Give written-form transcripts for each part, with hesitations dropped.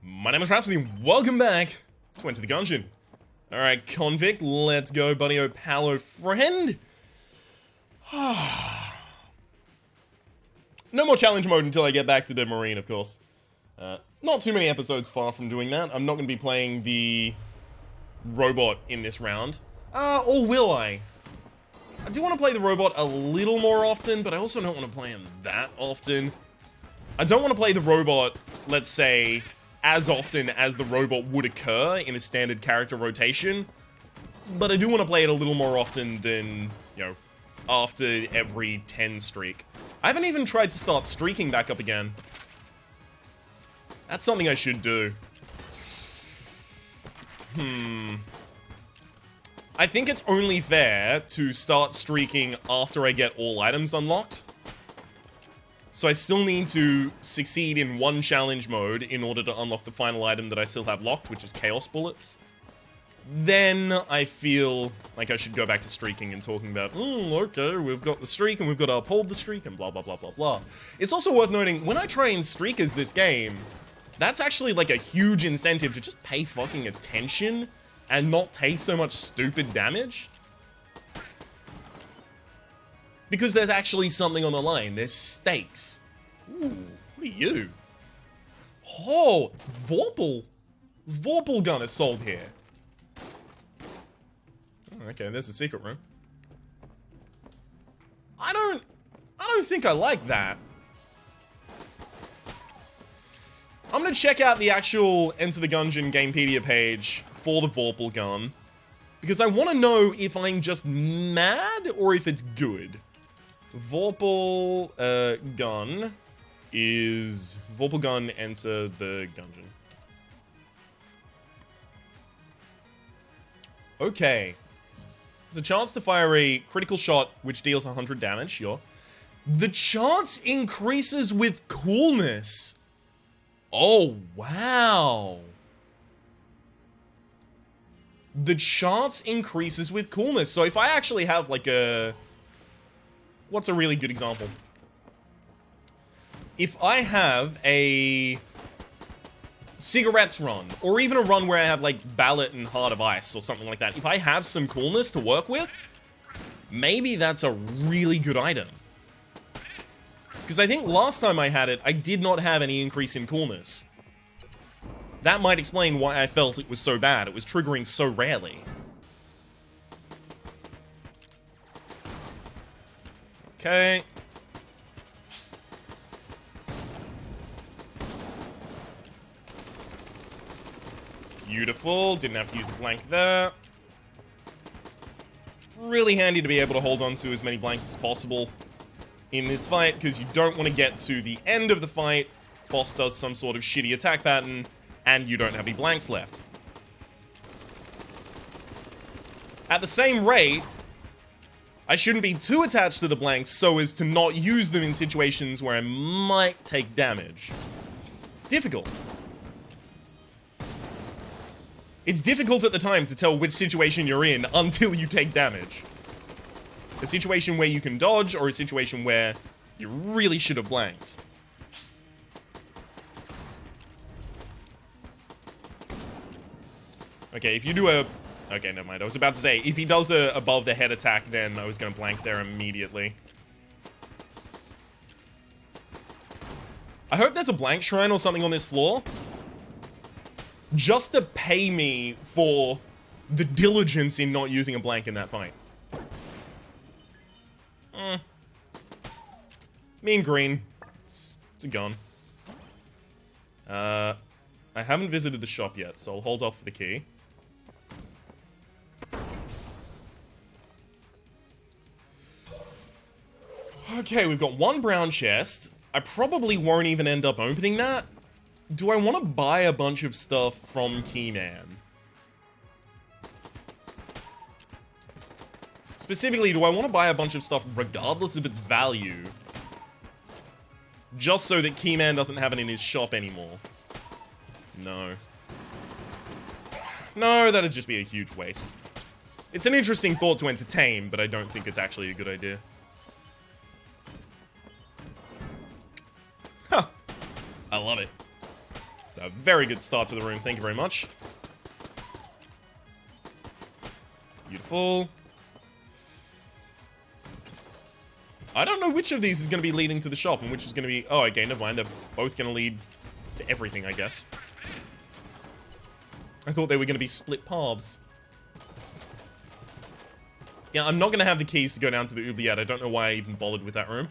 My name is Rhapsody, and welcome back to Enter the Gungeon. Alright, convict, let's go, buddy, oh pal, friend. No more challenge mode until I get back to the marine, of course. Not too many episodes far from doing that. I'm not going to be playing the robot in this round. Or will I? I do want to play the robot a little more often, but I also don't want to play him that often. I don't want to play the robot, let's say, as often as the robot would occur in a standard character rotation, but I do want to play it a little more often than, you know, after every 10 streak. I haven't even tried to start streaking back up again. That's something I should do. I think it's only fair to start streaking after I get all items unlocked. So I still need to succeed in one challenge mode in order to unlock the final item that I still have locked, which is Chaos Bullets. Then I feel like I should go back to streaking and talking about, okay, we've got the streak and we've got to uphold the streak and blah, blah, blah, blah, blah. It's also worth noting, when I try and streak as this game, that's actually like a huge incentive to just pay fucking attention and not take so much stupid damage. Because there's actually something on the line. There's stakes. Ooh, what are you? Oh, Vorpal. Vorpal gun is sold here. Oh, okay, there's a secret room. I don't think I like that. I'm gonna check out the actual Enter the Gungeon Gamepedia page for the Vorpal gun, because I want to know if I'm just mad or if it's good. Vorpal gun is Vorpal gun enter the Gungeon. Okay. There's a chance to fire a critical shot which deals 100 damage, sure. The chance increases with coolness. Oh, wow. The chance increases with coolness. So if I actually have like a... What's a really good example? If I have a cigarettes run, or even a run where I have like Ballot and Heart of Ice or something like that, if I have some coolness to work with, maybe that's a really good item. Because I think last time I had it, I did not have any increase in coolness. That might explain why I felt it was so bad. It was triggering so rarely. Okay. Beautiful. Didn't have to use a blank there. Really handy to be able to hold on to as many blanks as possible in this fight, because you don't want to get to the end of the fight, boss does some sort of shitty attack pattern, and you don't have any blanks left. At the same rate, I shouldn't be too attached to the blanks so as to not use them in situations where I might take damage. It's difficult. It's difficult at the time to tell which situation you're in until you take damage. A situation where you can dodge, or a situation where you really should have blanked. Okay, if you do a... Okay, never mind. I was about to say, if he does a above the head attack, then I was going to blank there immediately. I hope there's a blank shrine or something on this floor. Just to pay me for the diligence in not using a blank in that fight. Mean green. It's a gun. I haven't visited the shop yet, so I'll hold off for the key. Okay, we've got one brown chest. I probably won't even end up opening that. Do I want to buy a bunch of stuff from Keyman? Specifically, do I want to buy a bunch of stuff regardless of its value? Just so that Keyman doesn't have it in his shop anymore. No. No, that'd just be a huge waste. It's an interesting thought to entertain, but I don't think it's actually a good idea. Huh. I love it. It's a very good start to the room. Thank you very much. Beautiful. I don't know which of these is going to be leading to the shop and which is going to be... Oh, okay, never mind. They're both going to lead to everything, I guess. I thought they were going to be split paths. Yeah, I'm not going to have the keys to go down to the oubliette. I don't know why I even bothered with that room.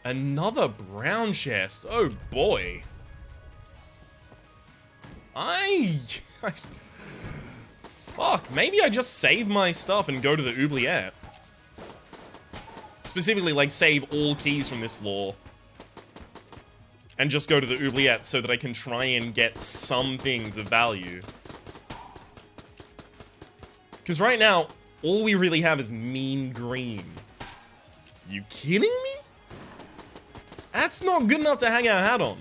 Another brown chest. Oh, boy. Fuck, maybe I just save my stuff and go to the oubliette. Specifically, like, save all keys from this floor. And just go to the oubliette so that I can try and get some things of value. Because right now, all we really have is mean green. You kidding me? That's not good enough to hang our hat on.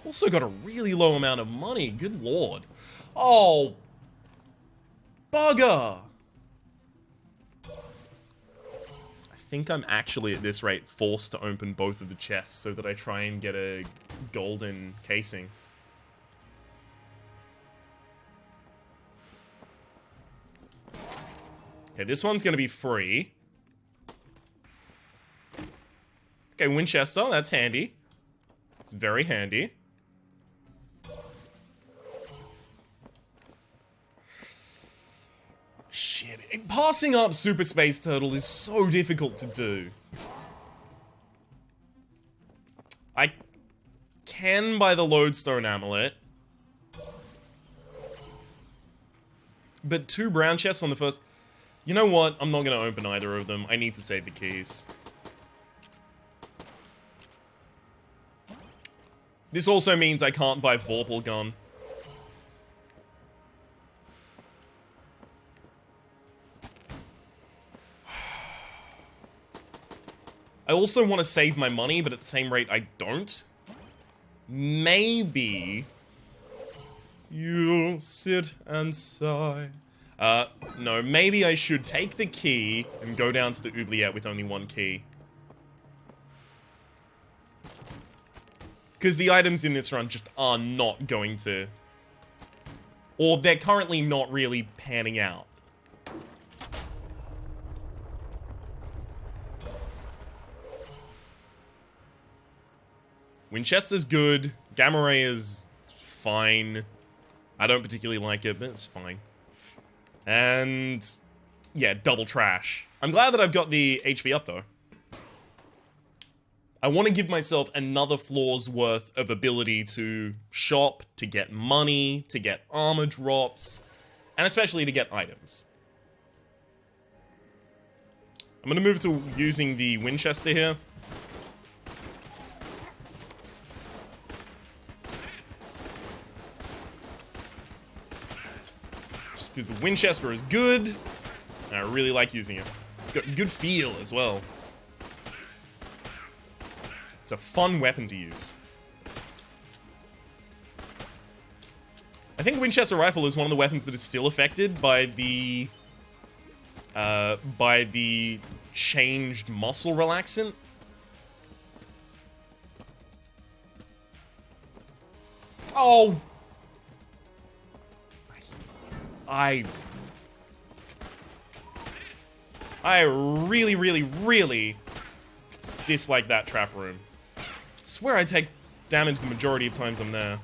Also got a really low amount of money, good lord. Oh, bugger. I think I'm actually, at this rate, forced to open both of the chests so that I try and get a golden casing. Okay, this one's gonna be free. Okay, Winchester, that's handy. It's very handy. Shit, passing up Super Space Turtle is so difficult to do. I can buy the Lodestone Amulet. But 2 brown chests on the first... You know what? I'm not going to open either of them. I need to save the keys. This also means I can't buy Vorpal Gun. I also want to save my money, but at the same rate, I don't. Maybe... You'll sit and sigh. No, maybe I should take the key and go down to the oubliette with only 1 key. Because the items in this run just are not going to... Or they're currently not really panning out. Winchester's good. Gamma Ray is fine. I don't particularly like it, but it's fine. And... yeah, double trash. I'm glad that I've got the HP up, though. I want to give myself another floor's worth of ability to shop, to get money, to get armor drops, and especially to get items. I'm going to move to using the Winchester here. Just because the Winchester is good, and I really like using it. It's got good feel as well. It's a fun weapon to use. I think Winchester Rifle is one of the weapons that is still affected by the changed muscle relaxant. Oh! I really, really, really dislike that trap room. I swear I take damage the majority of times I'm there.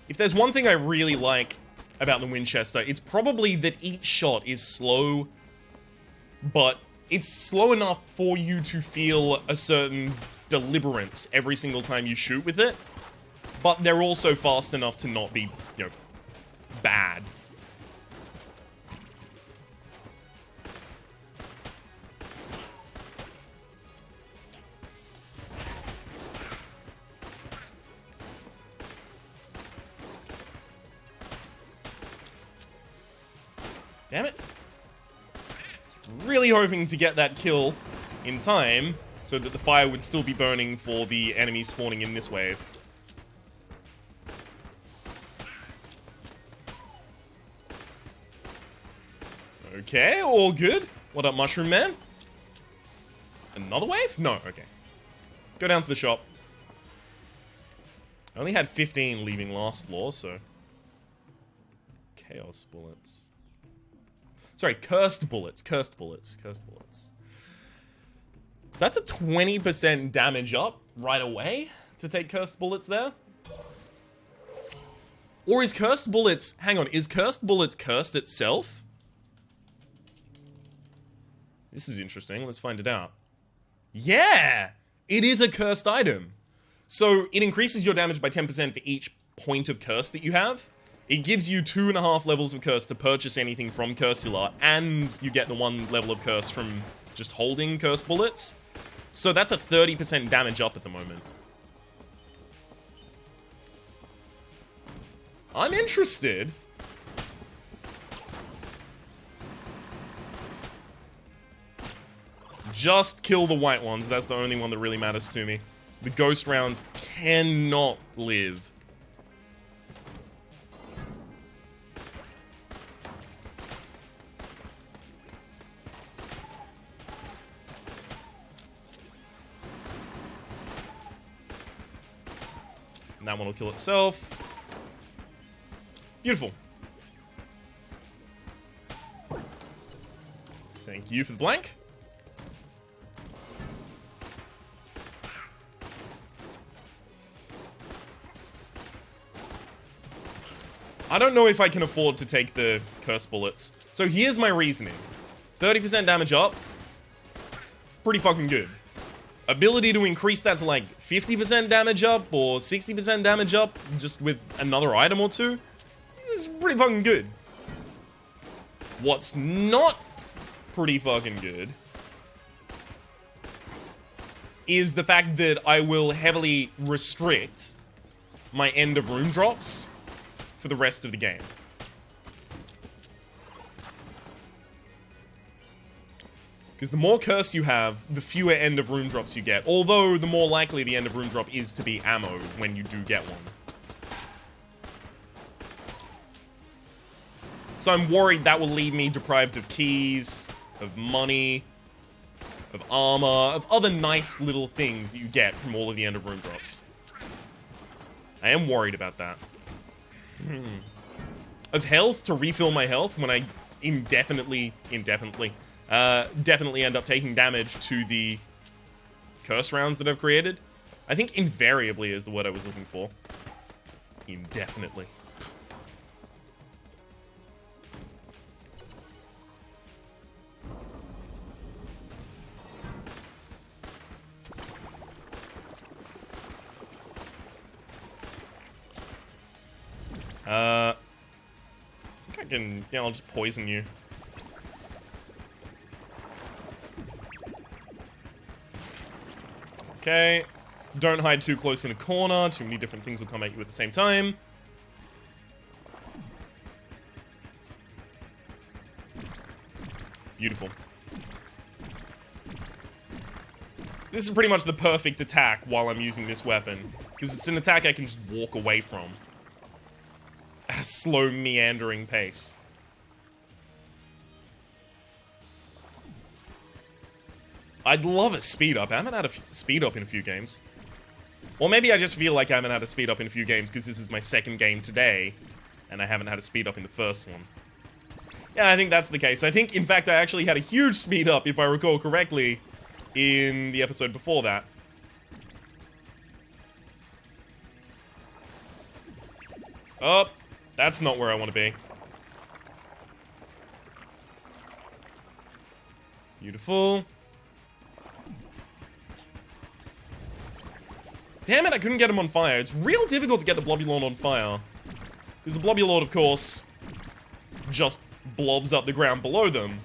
If there's one thing I really like about the Winchester, it's probably that each shot is slow, but it's slow enough for you to feel a certain deliberance every single time you shoot with it, but they're also fast enough to not be, you know, bad. Damn it. Really hoping to get that kill in time so that the fire would still be burning for the enemies spawning in this wave. Okay, all good. What up, Mushroom Man? Another wave? No, okay. Let's go down to the shop. I only had 15 leaving last floor, so... Chaos bullets. Sorry, cursed bullets. Cursed bullets. Cursed bullets. So that's a 20% damage up right away to take cursed bullets there. Or is cursed bullets... Hang on, is cursed bullets cursed itself? This is interesting. Let's find it out. Yeah! It is a cursed item. So it increases your damage by 10% for each point of curse that you have. It gives you 2.5 levels of curse to purchase anything from Cursula, and you get the 1 level of curse from just holding cursed bullets. So that's a 30% damage up at the moment. I'm interested. Just kill the white ones. That's the only one that really matters to me. The ghost rounds cannot live. And that one will kill itself. Beautiful. Thank you for the blank. I don't know if I can afford to take the curse bullets. So here's my reasoning. 30% damage up. Pretty fucking good. Ability to increase that to like 50% damage up or 60% damage up just with another item or two. This is pretty fucking good. What's not pretty fucking good is the fact that I will heavily restrict my end of room drops for the rest of the game. Because the more curse you have, the fewer end of room drops you get. Although, the more likely the end of room drop is to be ammo when you do get one. So I'm worried that will leave me deprived of keys, of money, of armor, of other nice little things that you get from all of the end of room drops. I am worried about that. Of health to refill my health when I definitely end up taking damage to the curse rounds that I've created. I think invariably is the word I was looking for. Indefinitely. I think I can, yeah, I'll just poison you. Okay. Don't hide too close in a corner. Too many different things will come at you at the same time. Beautiful. This is pretty much the perfect attack while I'm using this weapon. Because it's an attack I can just walk away from. At a slow, meandering pace. I'd love a speed up. I haven't had a speed up in a few games. Or maybe I just feel like I haven't had a speed up in a few games because this is my second game today. And I haven't had a speed up in the first one. Yeah, I think that's the case. I think, in fact, I actually had a huge speed up, if I recall correctly, in the episode before that. Oh, that's not where I want to be. Beautiful. Damn it, I couldn't get him on fire. It's real difficult to get the Blobulord on fire. Because the Blobulord, of course, just blobs up the ground below them.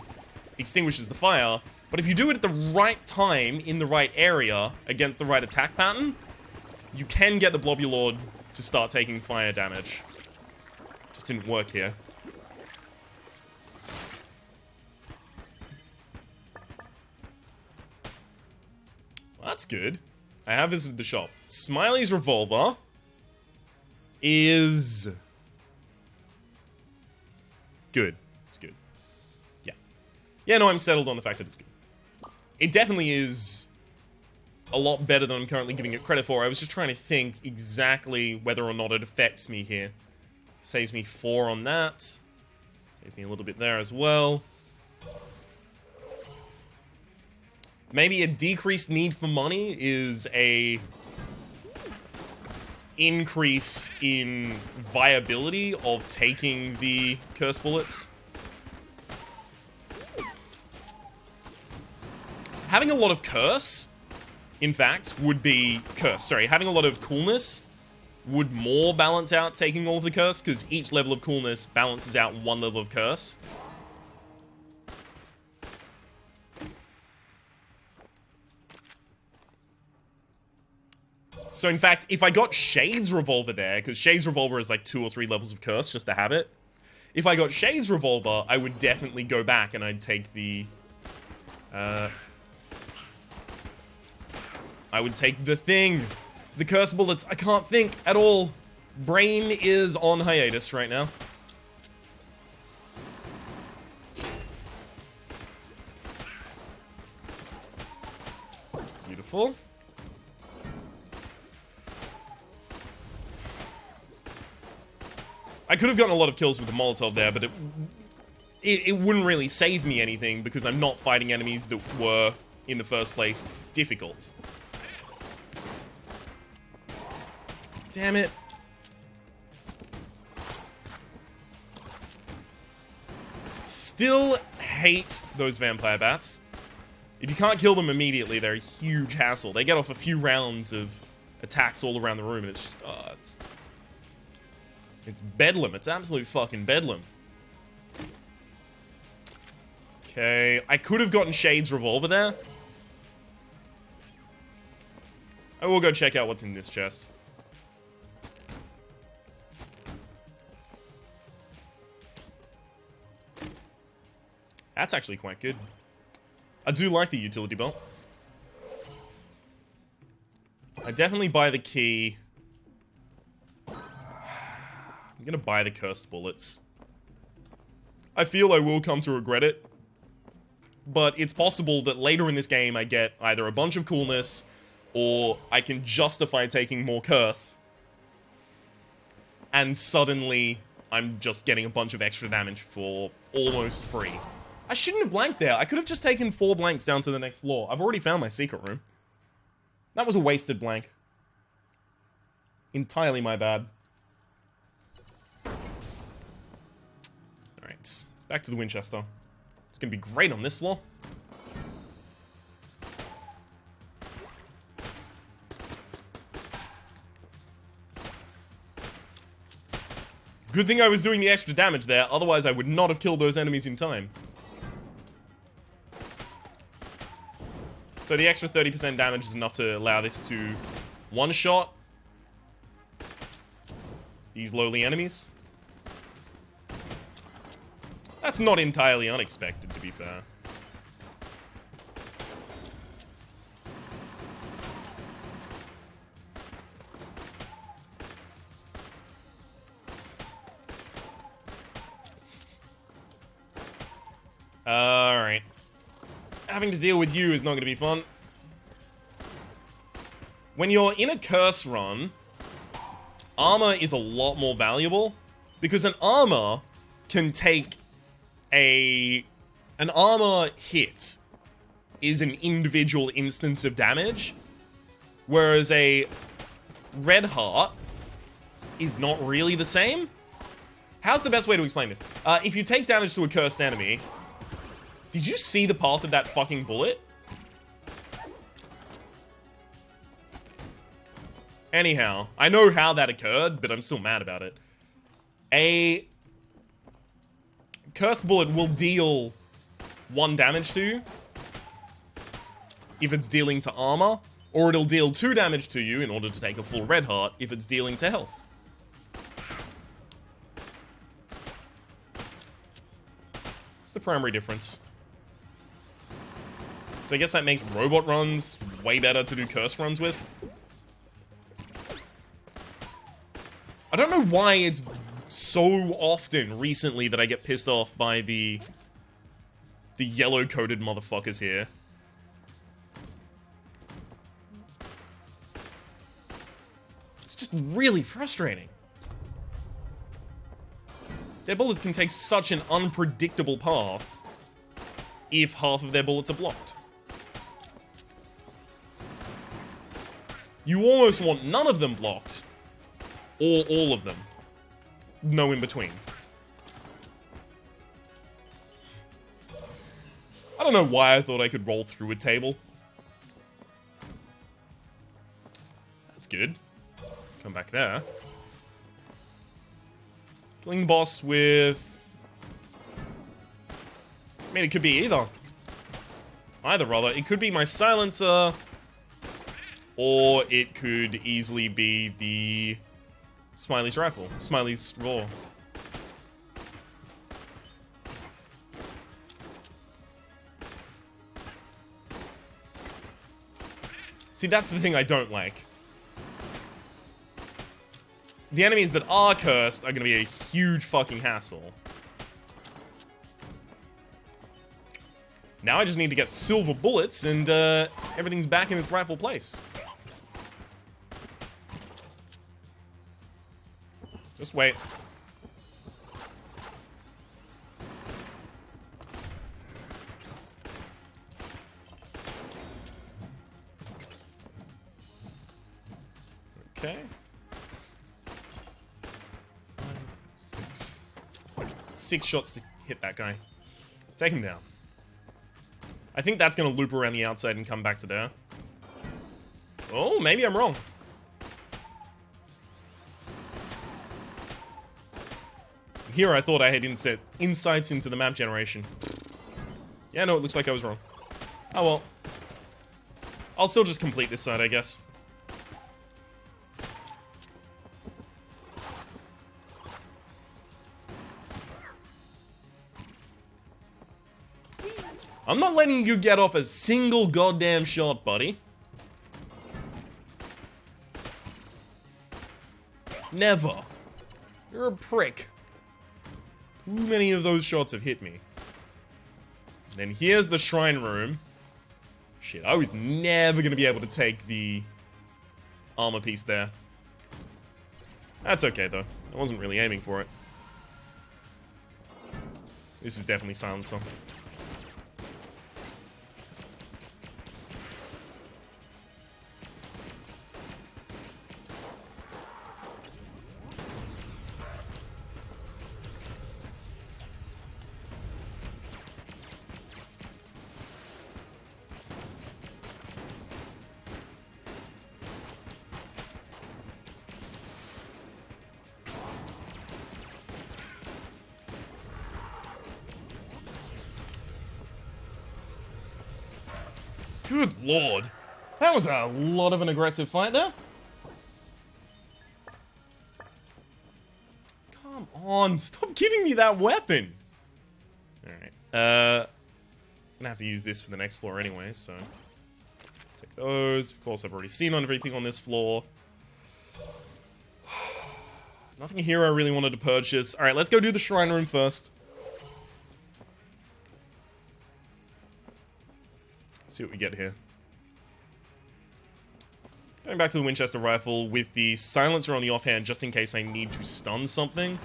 Extinguishes the fire. But if you do it at the right time, in the right area, against the right attack pattern, you can get the Blobulord to start taking fire damage. Just didn't work here. Well, that's good. I have visited the shop. Smiley's revolver is good. It's good. Yeah. Yeah, no, I'm settled on the fact that it's good. It definitely is a lot better than I'm currently giving it credit for. I was just trying to think exactly whether or not it affects me here. Saves me 4 on that. Saves me a little bit there as well. Maybe a decreased need for money is a increase in viability of taking the curse bullets. Having a lot of curse, in fact, would be curse. Sorry, having a lot of coolness would more balance out taking all of the curse, because each level of coolness balances out one level of curse. So in fact, if I got Shade's Revolver there, because Shade's Revolver is like 2 or 3 levels of curse just to have it. If I got Shade's Revolver, I would definitely go back and I'd take the... I would take the thing. The curse bullets. I can't think at all. Brain is on hiatus right now. Beautiful. I could have gotten a lot of kills with the Molotov there, but it wouldn't really save me anything because I'm not fighting enemies that were, in the first place, difficult. Damn it. Still hate those vampire bats. If you can't kill them immediately, they're a huge hassle. They get off a few rounds of attacks all around the room, and it's just, it's bedlam. It's absolute fucking bedlam. Okay, I could have gotten Shade's Revolver there. I will go check out what's in this chest. That's actually quite good. I do like the utility belt. I definitely buy the key. I'm gonna buy the cursed bullets. I feel I will come to regret it. But it's possible that later in this game I get either a bunch of coolness or I can justify taking more curse. And suddenly I'm just getting a bunch of extra damage for almost free. I shouldn't have blanked there. I could have just taken 4 blanks down to the next floor. I've already found my secret room. That was a wasted blank. Entirely my bad. Alright, back to the Winchester. It's gonna be great on this floor. Good thing I was doing the extra damage there, otherwise I would not have killed those enemies in time. So the extra 30% damage is enough to allow this to one-shot these lowly enemies. That's not entirely unexpected, to be fair. Alright. Having to deal with you is not going to be fun. When you're in a curse run, armor is a lot more valuable because an armor can take an armor hit is an individual instance of damage, whereas a red heart is not really the same. How's the best way to explain this? If you take damage to a cursed enemy, did you see the path of that fucking bullet? Anyhow, I know how that occurred, but I'm still mad about it. A cursed bullet will deal 1 damage to you if it's dealing to armor, or it'll deal 2 damage to you in order to take a full red heart if it's dealing to health. It's the primary difference. So I guess that makes robot runs way better to do curse runs with. I don't know why it's so often recently that I get pissed off by the the yellow-coated motherfuckers here. It's just really frustrating. Their bullets can take such an unpredictable path if half of their bullets are blocked. You almost want none of them blocked, or all of them. No in between. I don't know why I thought I could roll through a table. That's good. Come back there. Killing the boss with... I mean, it could be either. Either, rather. It could be my silencer, or it could easily be the Smiley's rifle. Smiley's roar. See, that's the thing I don't like. The enemies that are cursed are going to be a huge fucking hassle. Now I just need to get silver bullets and everything's back in its rightful place. Just wait. Okay. 6 shots to hit that guy. Take him down. I think that's gonna loop around the outside and come back to there. Oh, maybe I'm wrong. Here I thought I had insights into the map generation. Yeah, no, it looks like I was wrong. Oh well. I'll still just complete this side, I guess. I'm not letting you get off a single goddamn shot, buddy. Never. You're a prick. Too many of those shots have hit me. Then here's the shrine room. Shit, I was never gonna be able to take the armor piece there. That's okay, though. I wasn't really aiming for it. This is definitely silencer. Good lord. That was a lot of an aggressive fight there. Come on, stop giving me that weapon. Alright. Gonna have to use this for the next floor anyway, so... Take those. Of course, I've already seen everything on this floor. Nothing here I really wanted to purchase. Alright, let's go do the shrine room first. See what we get here. Going back to the Winchester rifle with the silencer on the offhand just in case I need to stun something.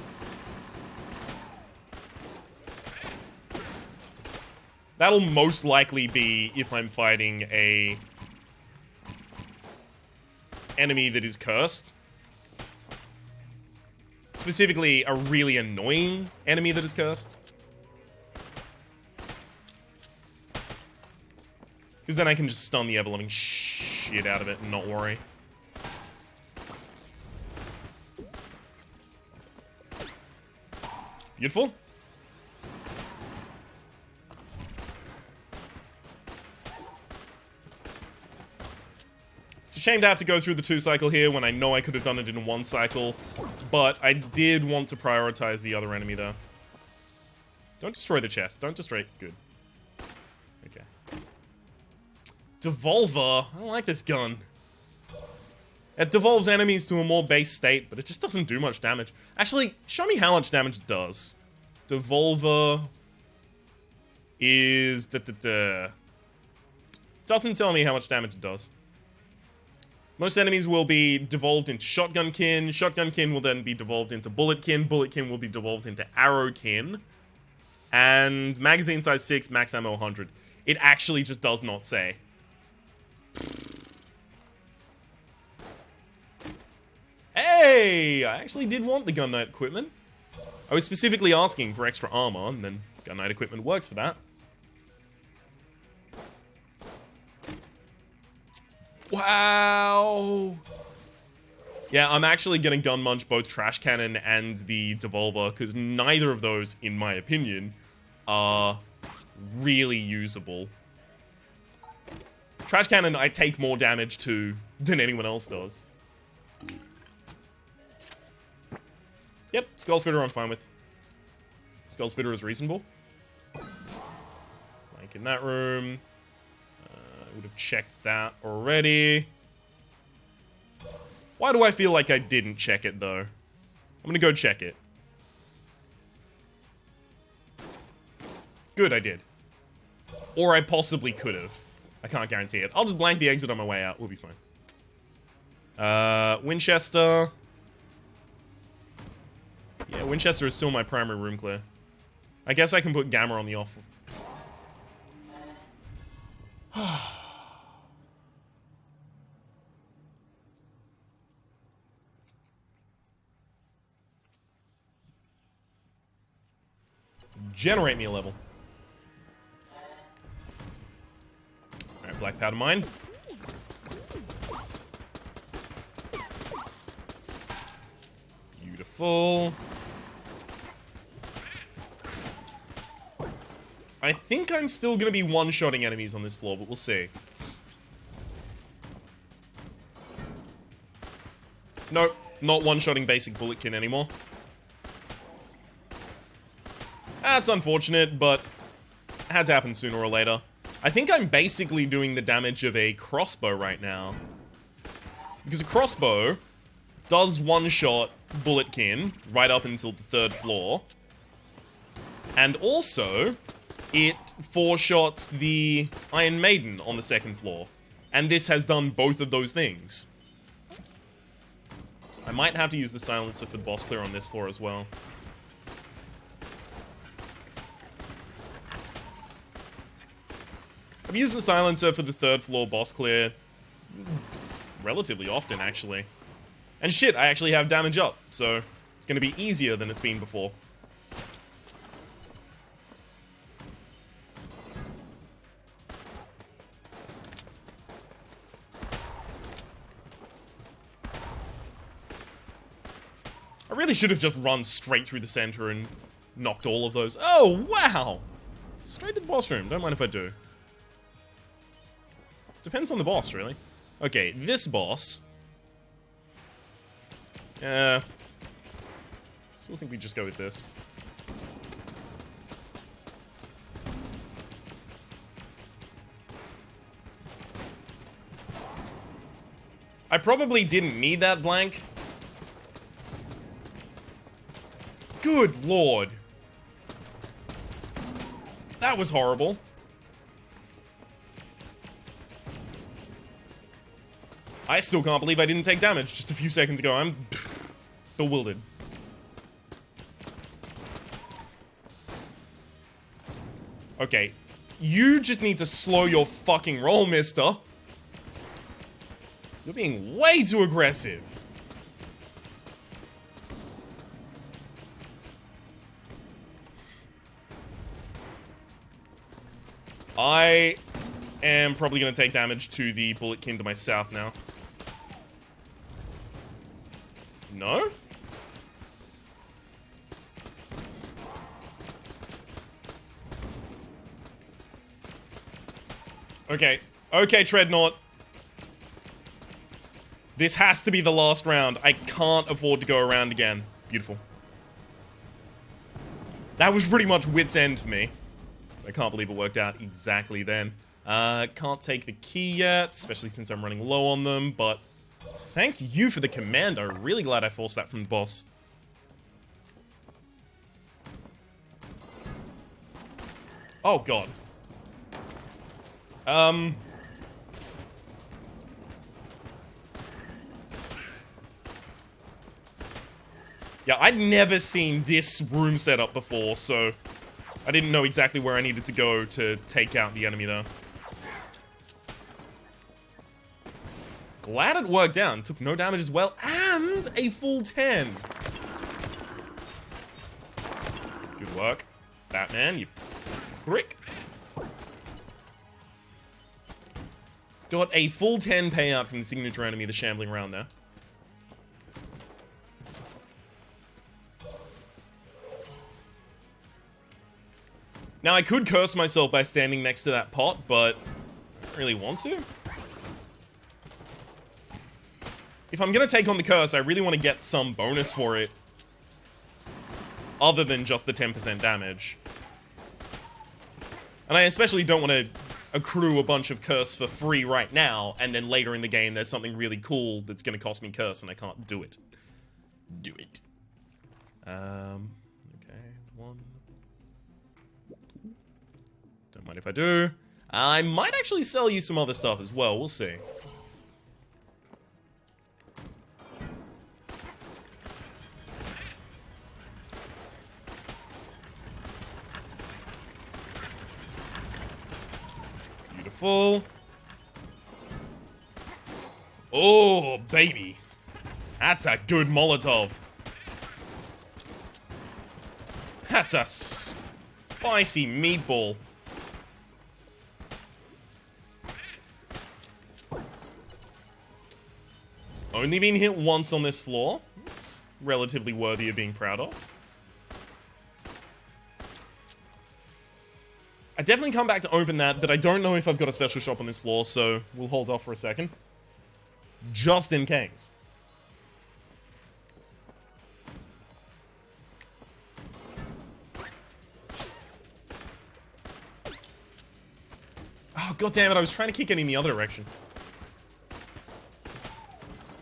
That'll most likely be if I'm fighting a enemy that is cursed. Specifically, a really annoying enemy that is cursed. Because then I can just stun the ever-loving shit out of it and not worry. Beautiful. It's a shame to have to go through the 2 cycle here when I know I could have done it in 1 cycle. But I did want to prioritize the other enemy though. Don't destroy the chest. Don't destroy... Good. Okay. Devolver. I don't like this gun. It devolves enemies to a more base state, but it just doesn't do much damage. Actually, show me how much damage it does. Devolver is... Doesn't tell me how much damage it does. Most enemies will be devolved into Shotgunkin. Shotgunkin will then be devolved into Bulletkin. Bulletkin will be devolved into Arrowkin. And magazine size 6, max ammo 100. It actually just does not say. Hey! I actually did want the Gun Knight equipment. I was specifically asking for extra armor, and then Gun Knight equipment works for that. Wow! Yeah, I'm actually gonna gun munch both Trash Cannon and the Devolver, because neither of those, in my opinion, are really usable. Trash Cannon, I take more damage to than anyone else does. Yep, Skull Spitter I'm fine with. Skull Spitter is reasonable. Like in that room. I would have checked that already. Why do I feel like I didn't check it, though? I'm gonna go check it. Good, I did. Or I possibly could have. I can't guarantee it. I'll just blank the exit on my way out. We'll be fine. Winchester. Yeah, Winchester is still my primary room clear. I guess I can put Gamma on the off. Generate me a level. Alright, black powder mine. Beautiful. I think I'm still gonna be one-shotting enemies on this floor, but we'll see. Nope, not one-shotting basic Bulletkin anymore. That's unfortunate, but it had to happen sooner or later. I think I'm basically doing the damage of a crossbow right now. Because a crossbow does one-shot Bulletkin right up until the 3rd floor. And also, it 4-shots the Iron Maiden on the 2nd floor. And this has done both of those things. I might have to use the silencer for the boss clear on this floor as well. I've used the silencer for the 3rd floor boss clear relatively often, actually. And shit, I actually have damage up, so it's gonna be easier than it's been before. I really should have just run straight through the center and knocked all of those. Oh, wow! Straight to the boss room. Don't mind if I do. Depends on the boss, really. Okay, this boss. Still think we just go with this. I probably didn't need that blank. Good lord. That was horrible. I still can't believe I didn't take damage just a few seconds ago. I'm bewildered. Okay. You just need to slow your fucking roll, mister. You're being way too aggressive. I am probably going to take damage to the Bulletkin to my south now. No? Okay. Okay, Treadnought. This has to be the last round. I can't afford to go around again. Beautiful. That was pretty much wit's end for me. I can't believe it worked out exactly then. Can't take the key yet, especially since I'm running low on them, but thank you for the commando. Really glad I forced that from the boss. Oh, God. Yeah, I'd never seen this room setup before, so I didn't know exactly where I needed to go to take out the enemy, though. Glad it worked out. Took no damage as well, and a full 10. Good work, Batman, you prick. Got a full 10 payout from the signature enemy, the Shambling Round there. Now, I could curse myself by standing next to that pot, but I don't really want to. If I'm gonna take on the curse, I really want to get some bonus for it. Other than just the 10% damage. And I especially don't want to accrue a bunch of curse for free right now, and then later in the game there's something really cool that's gonna cost me curse, and I can't do it. Do it. Okay, 1... Don't mind if I do. I might actually sell you some other stuff as well. We'll see. Beautiful. Oh, baby. That's a good Molotov. That's a spicy meatball. Only been hit once on this floor. It's relatively worthy of being proud of. I definitely come back to open that, but I don't know if I've got a special shop on this floor, so we'll hold off for a second. Just in case. Oh, god damn it, I was trying to kick it in the other direction.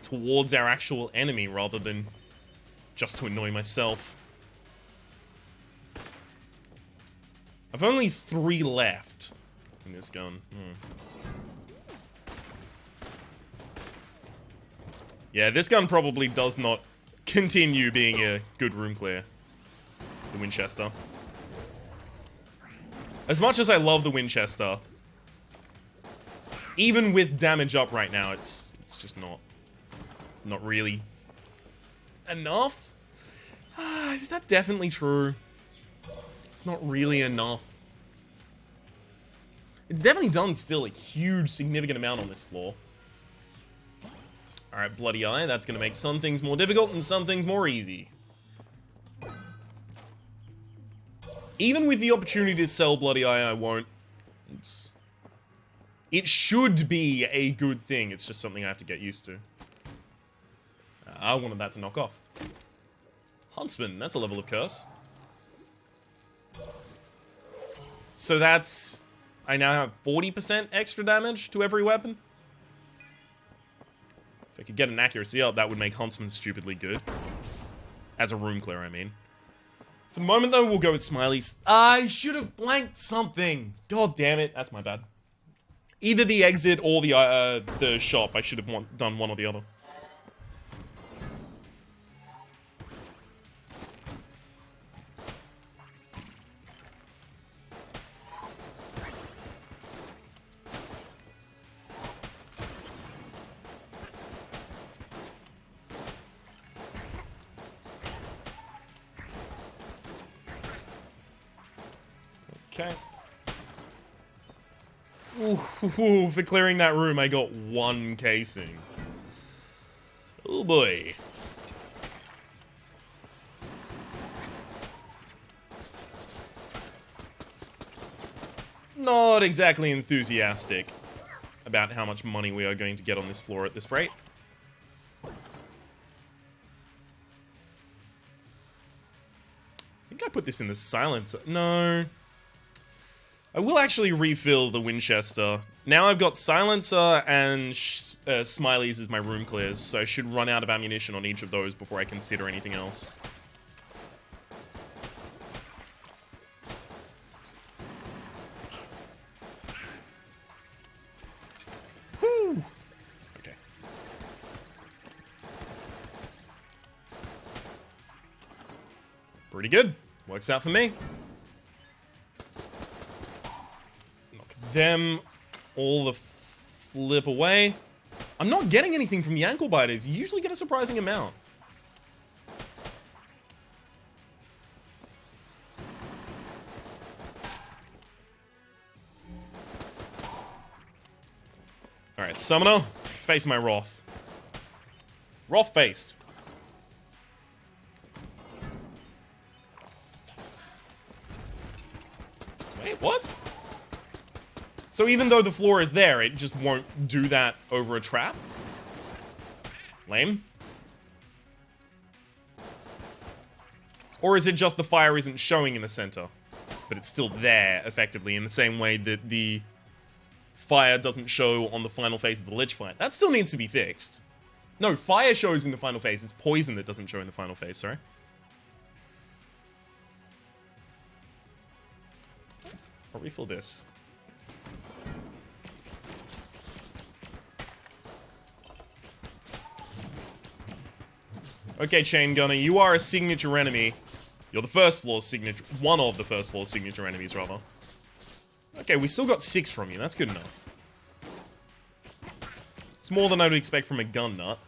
Towards our actual enemy rather than just to annoy myself. I've only 3 left in this gun. Yeah, this gun probably does not continue being a good room clear. The Winchester. As much as I love the Winchester, even with damage up right now, it's just not. It's not really enough. Is that definitely true? It's not really enough. It's definitely done still a huge, significant amount on this floor. Alright, Bloody Eye. That's going to make some things more difficult and some things more easy. Even with the opportunity to sell Bloody Eye, I won't. It should be a good thing. It's just something I have to get used to. I wanted that to knock off. Huntsman. That's a level of curse. So that's... I now have 40% extra damage to every weapon. If I could get an accuracy up, that would make Huntsman stupidly good. As a room clear, I mean. For the moment, though, we'll go with Smileys. I should have blanked something. God damn it. That's my bad. Either the exit or the shop. I should have done one or the other. Okay. Ooh, for clearing that room, I got 1 casing. Oh boy. Not exactly enthusiastic about how much money we are going to get on this floor at this rate. I think I put this in the silencer. No. I will actually refill the Winchester. Now I've got silencer and Smileys as my room clears, so I should run out of ammunition on each of those before I consider anything else. Pretty good. Works out for me. Knock them all the flip away. I'm not getting anything from the ankle biters. You usually get a surprising amount. Alright, Summoner, face my Wrath. Wrath faced. Wait, what? So even though the floor is there, it just won't do that over a trap? Lame. Or is it just the fire isn't showing in the center, but it's still there, effectively, in the same way that the fire doesn't show on the final phase of the Lich fight? That still needs to be fixed. No, fire shows in the final phase. It's poison that doesn't show in the final phase, sorry. I'll refill this. Okay, Chain Gunner, you are a signature enemy. You're the first floor's signature... one of the first floor's signature enemies, rather. Okay, we still got 6 from you. That's good enough. It's more than I would expect from a gun nut.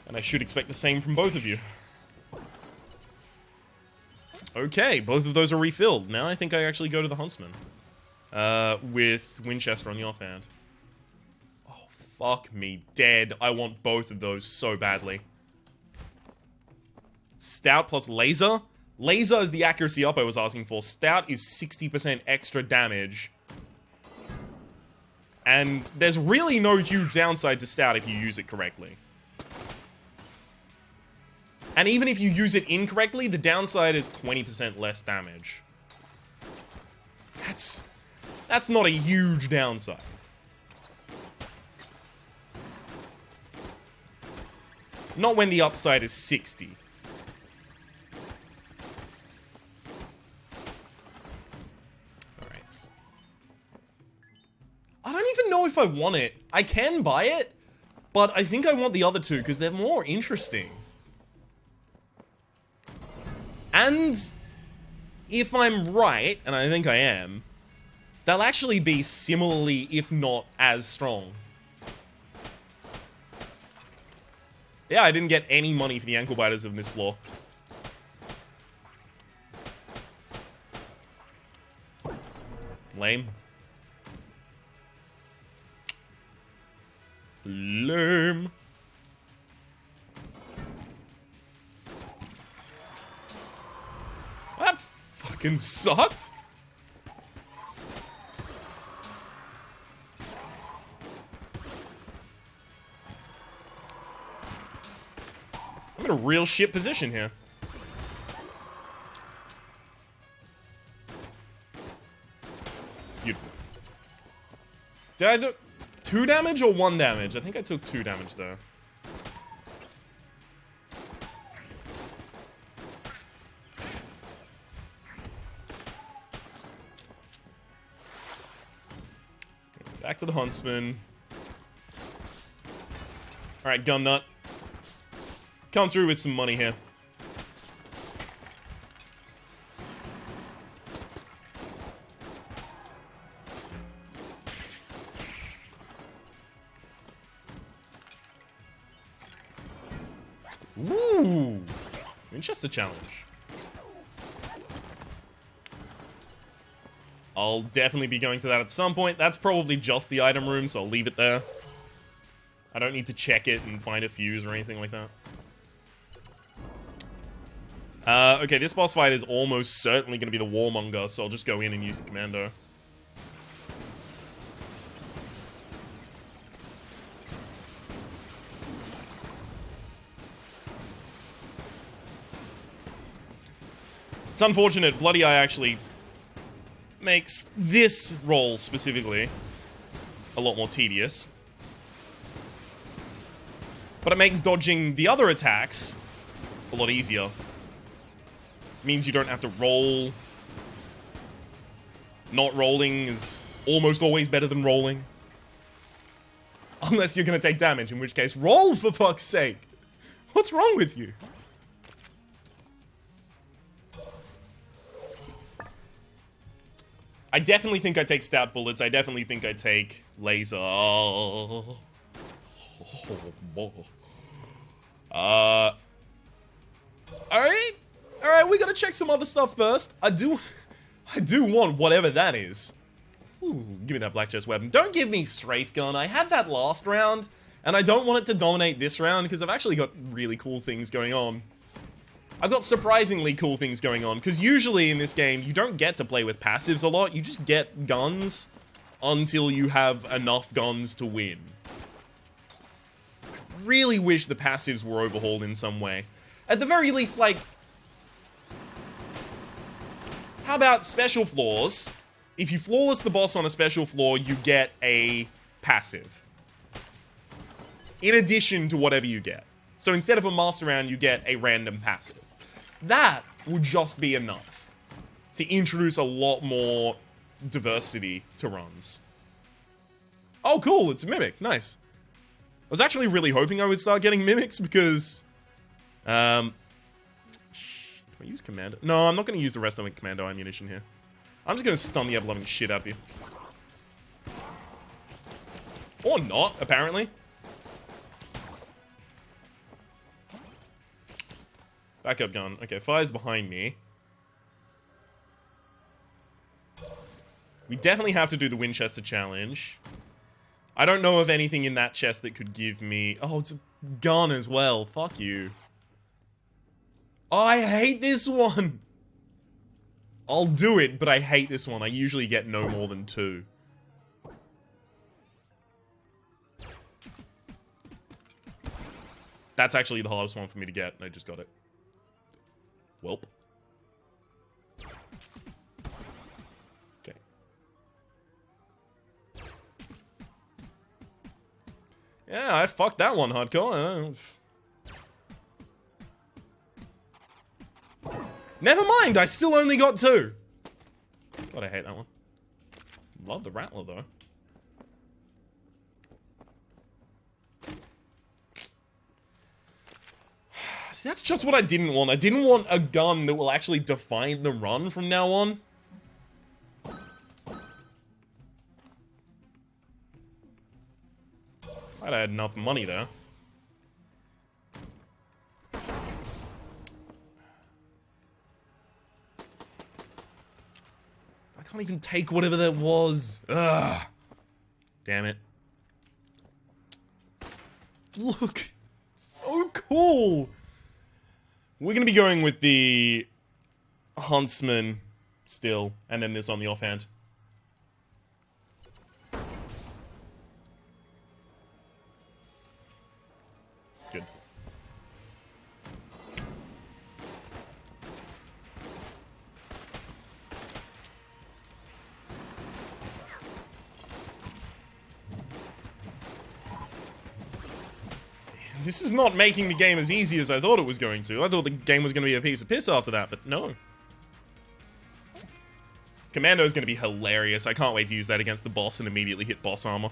And I should expect the same from both of you. Okay, both of those are refilled. Now I think I actually go to the Huntsman. With Winchester on the offhand. Oh, fuck me. Dead. I want both of those so badly. Stout plus Laser? Laser is the accuracy up I was asking for. Stout is 60% extra damage. And there's really no huge downside to Stout if you use it correctly. And even if you use it incorrectly, the downside is 20% less damage. That's not a huge downside. Not when the upside is 60. Alright. I don't even know if I want it. I can buy it, but I think I want the other two because they're more interesting. And if I'm right, and I think I am, they'll actually be similarly, if not as strong. Yeah, I didn't get any money for the ankle biters on this floor. Lame. Lame. That fucking sucked. I'm in a real shit position here. Beautiful. Did I do 2 damage or 1 damage? I think I took 2 damage there. Back to the Huntsman. Alright, Gun Nut. Come through with some money here. Ooh! Winchester challenge. I'll definitely be going to that at some point. That's probably just the item room, so I'll leave it there. I don't need to check it and find a fuse or anything like that. Okay, this boss fight is almost certainly going to be the Warmonger, so I'll just go in and use the Commando. It's unfortunate, Bloody Eye actually makes this roll specifically a lot more tedious. But it makes dodging the other attacks a lot easier. Means you don't have to roll. Not rolling is almost always better than rolling. Unless you're gonna take damage, in which case, roll for fuck's sake! What's wrong with you? I definitely think I take stout bullets. I definitely think I take laser. Alright. Alright, we gotta check some other stuff first. I do want whatever that is. Ooh, give me that black chest weapon. Don't give me strafe gun. I had that last round, and I don't want it to dominate this round because I've actually got really cool things going on. I've got surprisingly cool things going on, because usually in this game, you don't get to play with passives a lot. You just get guns until you have enough guns to win. I really wish the passives were overhauled in some way. At the very least, like, how about special floors? If you flawless the boss on a special floor, you get a passive. In addition to whatever you get. So instead of a master round, you get a random passive. That would just be enough to introduce a lot more diversity to runs. Oh, cool, it's a mimic. Nice. I was actually really hoping I would start getting mimics because... do I use commando? No, I'm not going to use the rest of my commando ammunition here. I'm just going to stun the ever-loving shit out of you. Or not, apparently. Backup gun. Okay, fire's behind me. We definitely have to do the Winchester challenge. I don't know of anything in that chest that could give me... Oh, it's a gun as well. Fuck you. Oh, I hate this one. I'll do it, but I hate this one. I usually get no more than 2. That's actually the hardest one for me to get, and I just got it. Welp. Okay. Yeah, I fucked that one hardcore. Never mind, I still only got 2. God, I hate that one. Love the Rattler, though. See, that's just what I didn't want. I didn't want a gun that will actually define the run from now on. Glad I had enough money there. I can't even take whatever that was. Ugh. Damn it. Look. So cool. We're going to be going with the Huntsman still, and then this on the offhand. Good. This is not making the game as easy as I thought it was going to. I thought the game was going to be a piece of piss after that, but no. Commando is going to be hilarious. I can't wait to use that against the boss and immediately hit boss armor.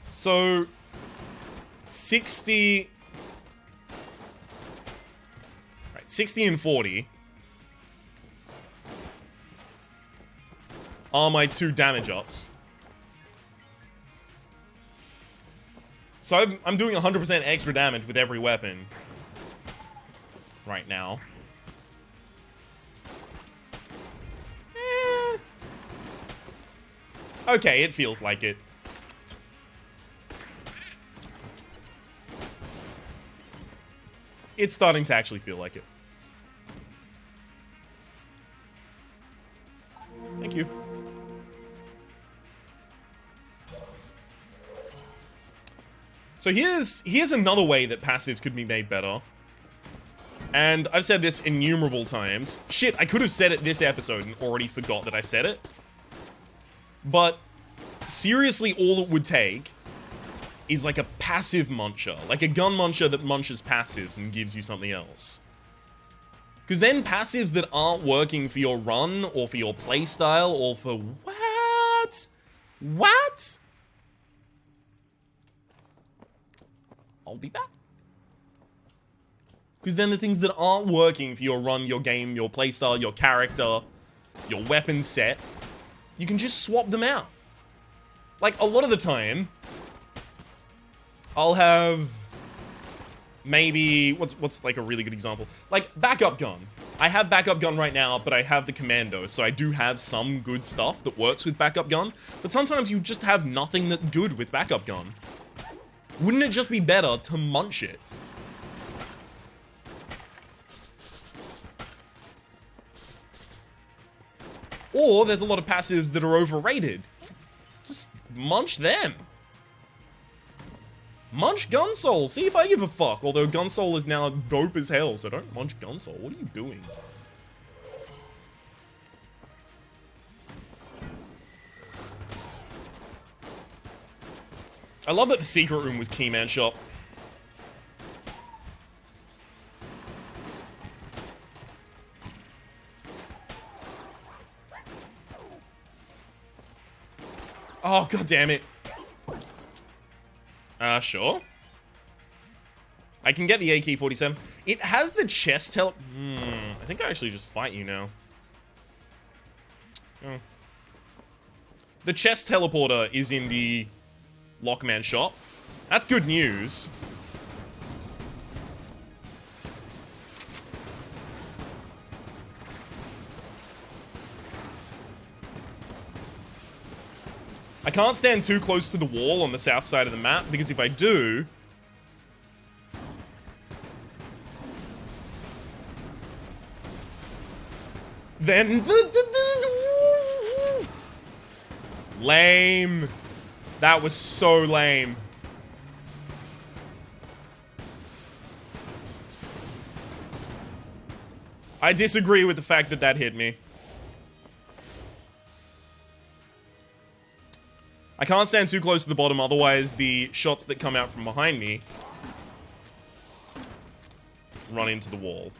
So, 60 and 40 are my 2 damage ups. So I'm doing 100% extra damage with every weapon right now. Okay, it feels like it. It's starting to actually feel like it. Thank you. So here's another way that passives could be made better. And I've said this innumerable times. Shit, I could have said it this episode and already forgot that I said it. But seriously, all it would take is like a passive muncher. Like a gun muncher that munches passives and gives you something else. Because then passives that aren't working for your run, or for your playstyle, or for... What? What? I'll be back. Because then the things that aren't working for your run, your game, your playstyle, your character, your weapon set, you can just swap them out. Like, a lot of the time, I'll have maybe, what's like a really good example? Like, backup gun. I have backup gun right now, but I have the commando, so I do have some good stuff that works with backup gun, but sometimes you just have nothing that's good with backup gun. Wouldn't it just be better to munch it? Or there's a lot of passives that are overrated. Just munch them. Munch Gunsoul. See if I give a fuck. Although Gunsoul is now dope as hell, so don't munch Gunsoul. What are you doing? I love that the secret room was Keyman Shop. Oh, god damn it. Sure. I can get the AK-47. It has the chest I think I actually just fight you now. Oh. The chest teleporter is in the Lockman shop. That's good news. I can't stand too close to the wall on the south side of the map, because if I do... then... Lame. That was so lame. I disagree with the fact that that hit me. I can't stand too close to the bottom, otherwise the shots that come out from behind me run into the wall.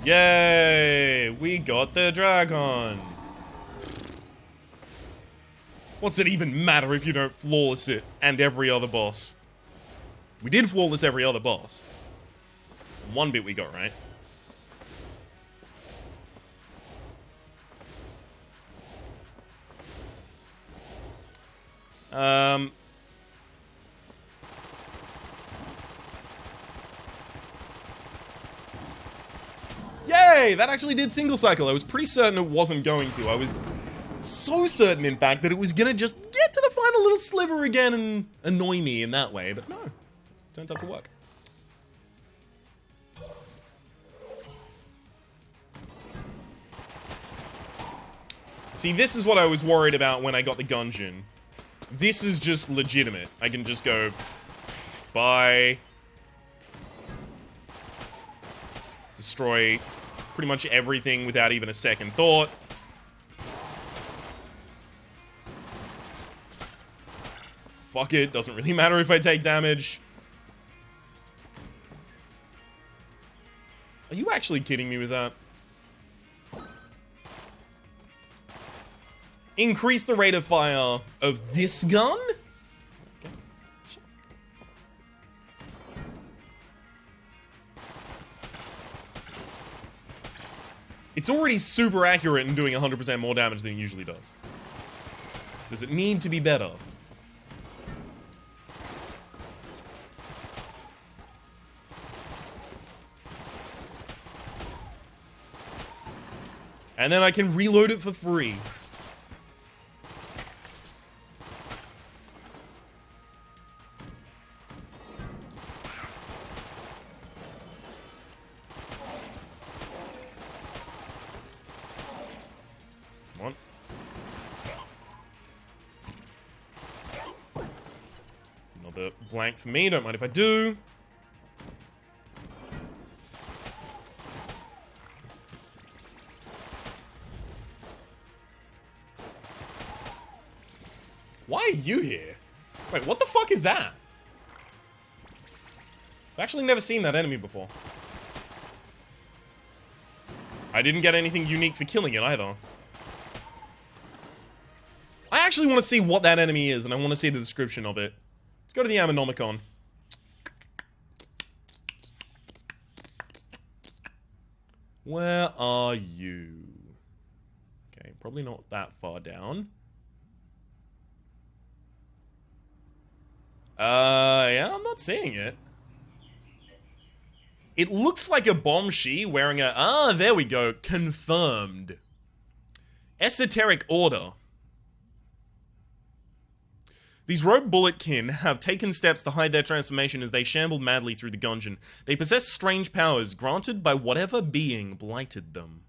Yay! We got the dragon! What's it even matter if you don't flawless it and every other boss? We did flawless every other boss. One bit we got right. Yay! That actually did single cycle. I was pretty certain it wasn't going to. I was so certain, in fact, that it was gonna just get to the final little sliver again and annoy me in that way, but no. Turned out to work. See, this is what I was worried about when I got the Gungeon. This is just legitimate. I can just go... bye. Destroy pretty much everything without even a second thought. Fuck it, doesn't really matter if I take damage. Are you actually kidding me with that? Increase the rate of fire of this gun? Okay. It's already super accurate and doing 100% more damage than it usually does. Does it need to be better? And then I can reload it for free. Come on. Another blank for me, don't mind if I do. Why are you here? Wait, what the fuck is that? I've actually never seen that enemy before. I didn't get anything unique for killing it either. I actually want to see what that enemy is, and I want to see the description of it. Let's go to the Ammonomicon. Where are you? Okay, probably not that far down. Yeah, I'm not seeing it. It looks like a Bomb-Shi wearing a... Ah, there we go. Confirmed. Esoteric Order. These rogue bulletkin have taken steps to hide their transformation as they shambled madly through the Gungeon. They possess strange powers granted by whatever being blighted them.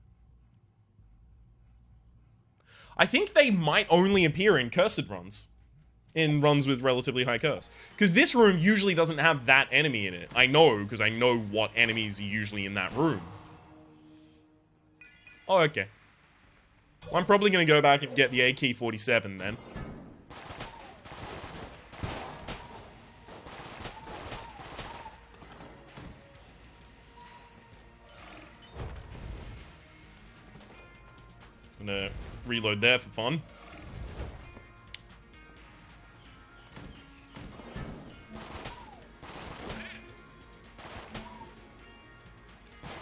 I think they might only appear in cursed runs. In runs with relatively high curse. Because this room usually doesn't have that enemy in it. I know, because I know what enemies are usually in that room. Oh, okay. Well, I'm probably going to go back and get the AK-47 then. I'm going to reload there for fun.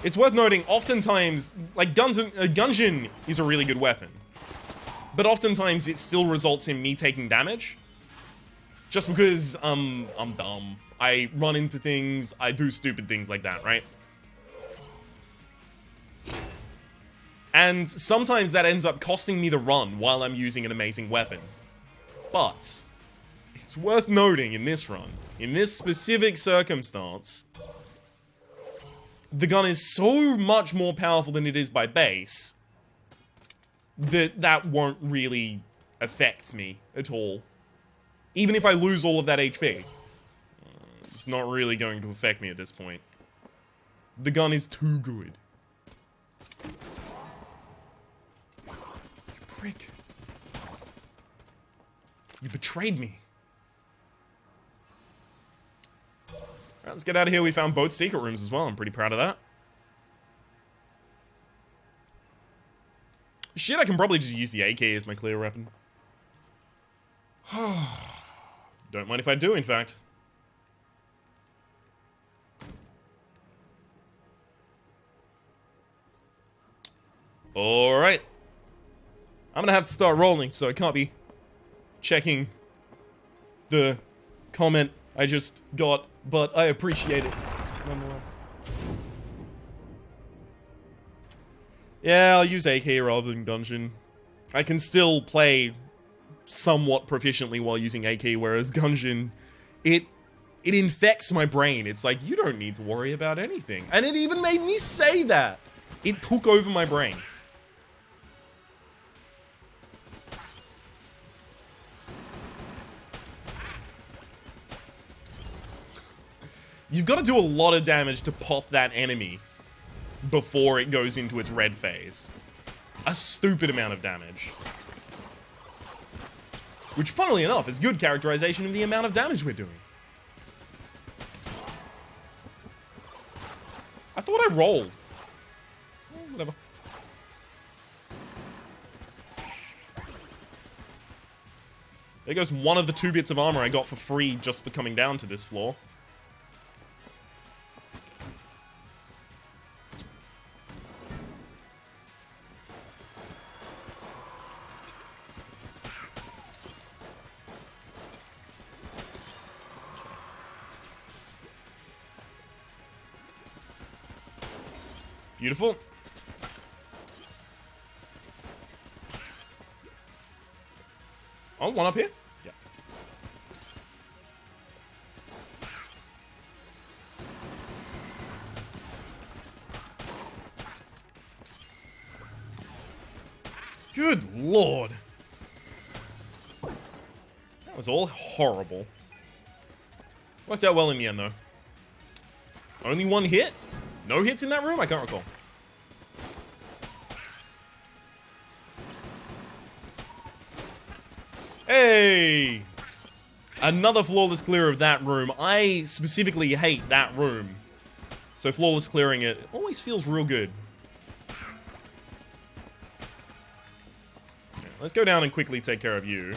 It's worth noting, oftentimes, like, Gungeon is a really good weapon. But oftentimes, it still results in me taking damage. Just because, I'm dumb. I run into things, I do stupid things like that, right? And sometimes that ends up costing me the run while I'm using an amazing weapon. But, it's worth noting in this run, in this specific circumstance... the gun is so much more powerful than it is by base that won't really affect me at all. Even if I lose all of that HP. It's not really going to affect me at this point. The gun is too good. You prick. You betrayed me. Alright, let's get out of here. We found both secret rooms as well. I'm pretty proud of that. Shit, I can probably just use the AK as my clear weapon. Don't mind if I do, in fact. Alright. I'm gonna have to start rolling, so I can't be checking the comment I just got, but I appreciate it nonetheless. Yeah, I'll use AK rather than Gungeon. I can still play somewhat proficiently while using AK, whereas Gungeon, it infects my brain. It's like, you don't need to worry about anything. And it even made me say that. It took over my brain. You've got to do a lot of damage to pop that enemy before it goes into its red phase. A stupid amount of damage. Which, funnily enough, is good characterization of the amount of damage we're doing. I thought I rolled. Whatever. There goes one of the 2 bits of armor I got for free just for coming down to this floor. Beautiful. Oh, one up here? Yeah. Good lord. That was all horrible. Worked out well in the end, though. Only one hit? No hits in that room? I can't recall. Hey! Another flawless clear of that room. I specifically hate that room. So flawless clearing it always feels real good. Okay, let's go down and quickly take care of you.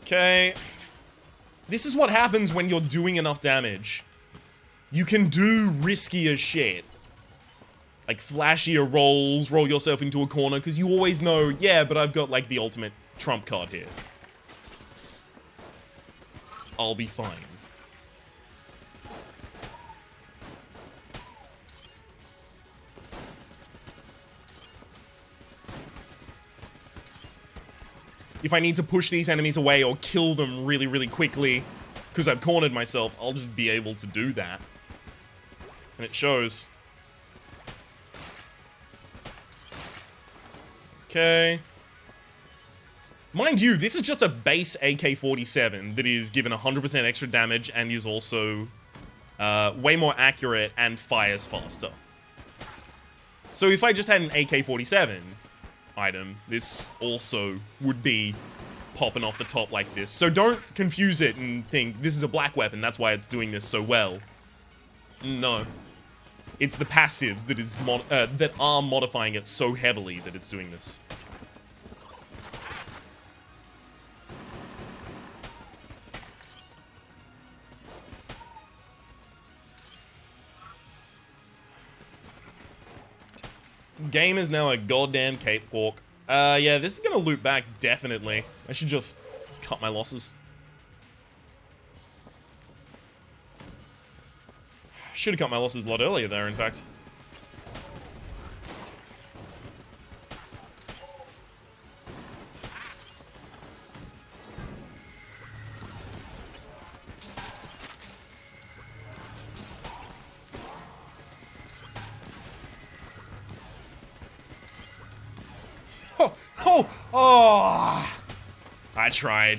Okay. This is what happens when you're doing enough damage. You can do riskier shit. Like flashier rolls, roll yourself into a corner, because you always know, yeah, but I've got like the ultimate trump card here. I'll be fine. If I need to push these enemies away or kill them really, really quickly, because I've cornered myself, I'll just be able to do that. And it shows. Okay. Mind you, this is just a base AK-47 that is given 100% extra damage and is also way more accurate and fires faster. So if I just had an AK-47 item, this also would be popping off the top like this. So don't confuse it and think this is a black weapon, that's why it's doing this so well. No. It's the passives that is that are modifying it so heavily that it's doing this. Game is now a goddamn cakewalk. Yeah, this is gonna loop back, definitely. I should just cut my losses. Should have cut my losses a lot earlier there, in fact. Oh! I tried.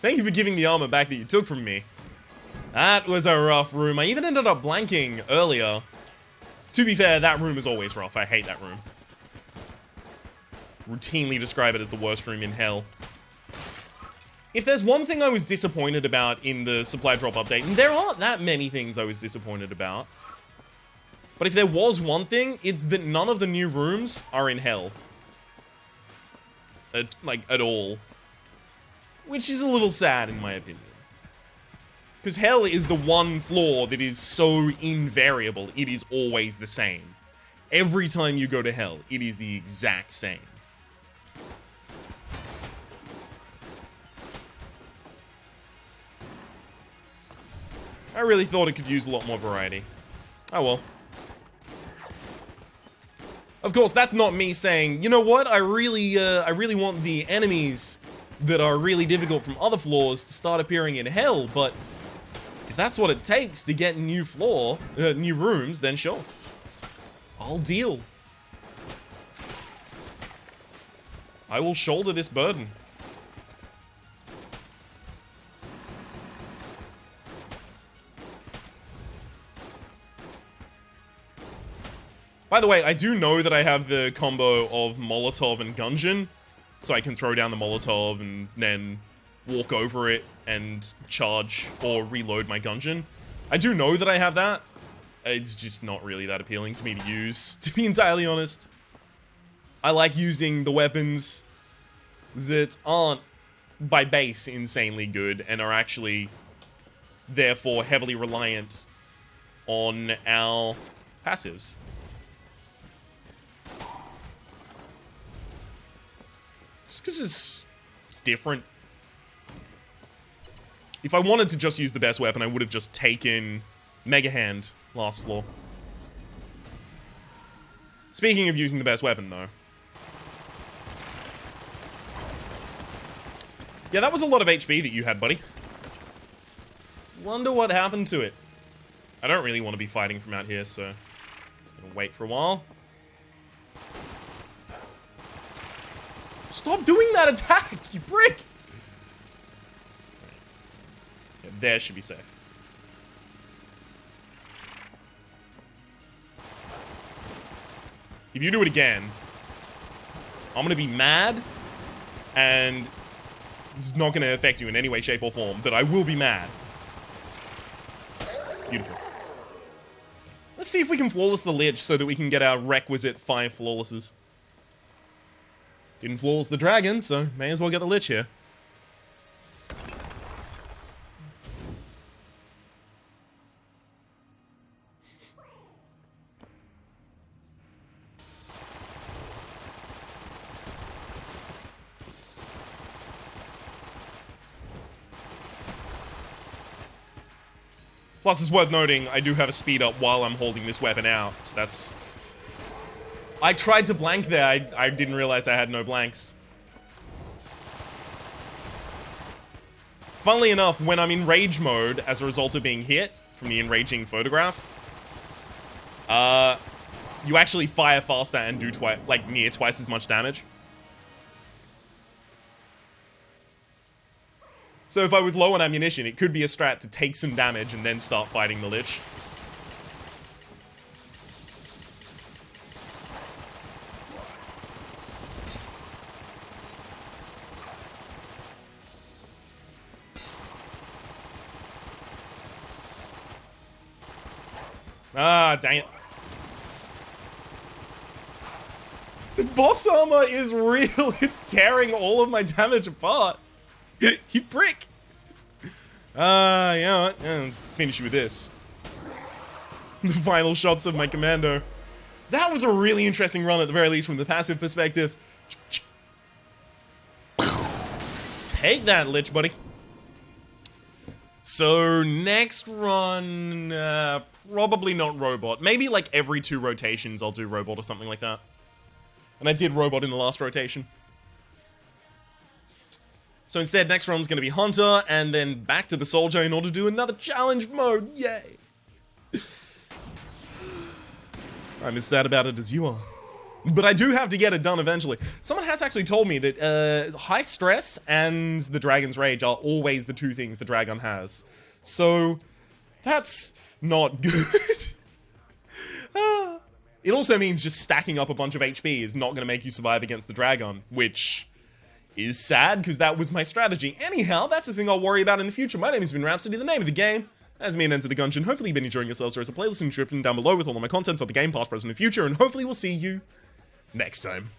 Thank you for giving the armor back that you took from me. That was a rough room. I even ended up blanking earlier. To be fair, that room is always rough. I hate that room. Routinely describe it as the worst room in hell. If there's one thing I was disappointed about in the supply drop update, and there aren't that many things I was disappointed about, but if there was one thing, it's that none of the new rooms are in hell. At all. Which is a little sad, in my opinion. Because hell is the one floor that is so invariable, it is always the same. Every time you go to hell, it is the exact same. I really thought it could use a lot more variety. Oh well. Of course, that's not me saying, you know what, I really want the enemies that are really difficult from other floors to start appearing in hell, but if that's what it takes to get new rooms, then sure. I'll deal. I will shoulder this burden. By the way, I do know that I have the combo of Molotov and Gungeon, so I can throw down the Molotov and then walk over it and charge or reload my Gungeon. I do know that I have that. It's just not really that appealing to me to use, to be entirely honest. I like using the weapons that aren't, by base, insanely good and are actually, therefore, heavily reliant on our passives. Just because it's different. If I wanted to just use the best weapon, I would have just taken Mega Hand last floor. Speaking of using the best weapon, though. Yeah, that was a lot of HP that you had, buddy. Wonder what happened to it. I don't really want to be fighting from out here, so I'm gonna wait for a while. Stop doing that attack, you prick! Yeah, there should be safe. If you do it again, I'm gonna be mad, and it's not gonna affect you in any way, shape, or form, but I will be mad. Beautiful. Let's see if we can flawless the Lich so that we can get our requisite 5 flawlesses. Didn't flawless the dragon, so may as well get the Lich here. Plus, it's worth noting, I do have a speed up while I'm holding this weapon out, so that's... I tried to blank there, I didn't realize I had no blanks. Funnily enough, when I'm in rage mode, as a result of being hit from the enraging photograph, you actually fire faster and do near twice as much damage. So if I was low on ammunition, it could be a strat to take some damage and then start fighting the Lich. Ah, dang it. The boss armor is real. It's tearing all of my damage apart. You prick! You know what? Let's finish you with this. The final shots of my commando. That was a really interesting run, at the very least, from the passive perspective. Take that, Lich, buddy. So, next run... probably not Robot. Maybe, like, every 2 rotations I'll do Robot or something like that. And I did Robot in the last rotation. So instead, next run's going to be Hunter, and then back to the Soldier in order to do another challenge mode. Yay! I'm as sad about it as you are. But I do have to get it done eventually. Someone has actually told me that high stress and the Dragon's Rage are always the 2 things the Dragon has. So, that's not good. It also means just stacking up a bunch of HP is not going to make you survive against the Dragon, which... is sad, because that was my strategy. Anyhow, that's the thing I'll worry about in the future. My name has been Rhapsody, the name of the game. That's me and Enter the Gungeon. Hopefully you've been enjoying yourselves. There's a playlist in the description down below with all of my content on the game, past, present, and future, and hopefully we'll see you next time.